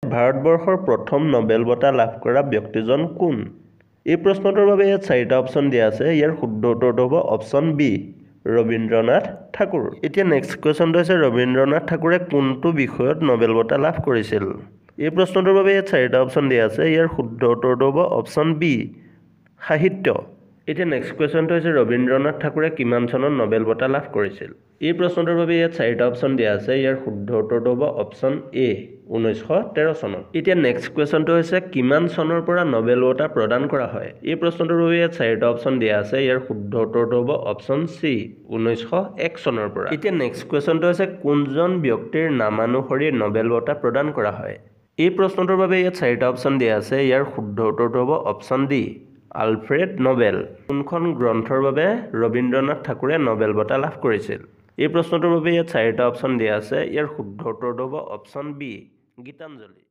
ভাৰতবৰ্ষৰ প্ৰথম নোবেল বঁটা লাভ কৰা ব্যক্তিজন কোন? এই প্ৰশ্নটোৰ বাবে ইয়াত 4টা অপশ্যন দিয়া আছে। ইয়াৰ শুদ্ধ উত্তৰটো হ'ব অপশ্যন বি, ৰবীন্দ্ৰনাথ ঠাকুৰ। এতিয়া নেক্সট কুৱেশ্যনটো হৈছে ৰবীন্দ্ৰনাথ ঠাকুৰে কোনটো বিষয়ত নোবেল বঁটা লাভ কৰিছিল? এই প্ৰশ্নটোৰ বাবে ইয়াত 4টা অপশ্যন দিয়া আছে। ইয়াৰ শুদ্ধ উত্তৰটো হ'ব অপশ্যন বি, সাহিত্য। এতিয়া নেক্সট কুৱেশ্যনটো হৈছে ৰবীন্দ্ৰনাথ ঠাকুৰে কিমান চনত নোবেল বঁটা লাভ কৰিছিল? এই প্ৰশ্নটোৰ বাবে ইয়াত 4টা অপশ্যন দিয়া আছে। ইয়াৰ শুদ্ধ উত্তৰটো হ'ব অপশ্যন এ, 1913 চনত। এতিয়া নেক্সট কুৱেশ্যনটো হৈছে কিমান চনৰ পৰা নোবেল বঁটা প্ৰদান কৰা হয়? এই প্ৰশ্নটোৰ বাবে ইয়াত 4টা অপশ্যন দিয়া আছে। ইয়াৰ শুদ্ধ উত্তৰটো হ'ব অপশ্যন চি, 1901 চনৰ পৰা। এতিয়া নেক্সট কুৱেশ্যনটো হৈছে কোনজন ব্যক্তিৰ নামানুসৰি নোবেল বঁটা প্ৰদান কৰা হয়? এই প্ৰশ্নটোৰ বাবে ইয়াত 4টা অপশ্যন দিয়া আছে। ইয়াৰ শুদ্ধ উত্তৰটো হ'ব অপশ্যন ডি, আলফ্ৰেড নোবেল। কোনখন গ্ৰন্থৰ বাবে ৰবীন্দ্ৰনাথ ঠাকুৰে নোবেল বঁটা লাভ কৰিছিল? এই প্ৰশ্নটোৰ বাবে ইয়াত 4টা অপশ্যন দিয়া আছে। ইয়াৰ শুদ্ধ উত্তৰটো হ'ব অপশ্যন বি, গীতাঞ্জলি।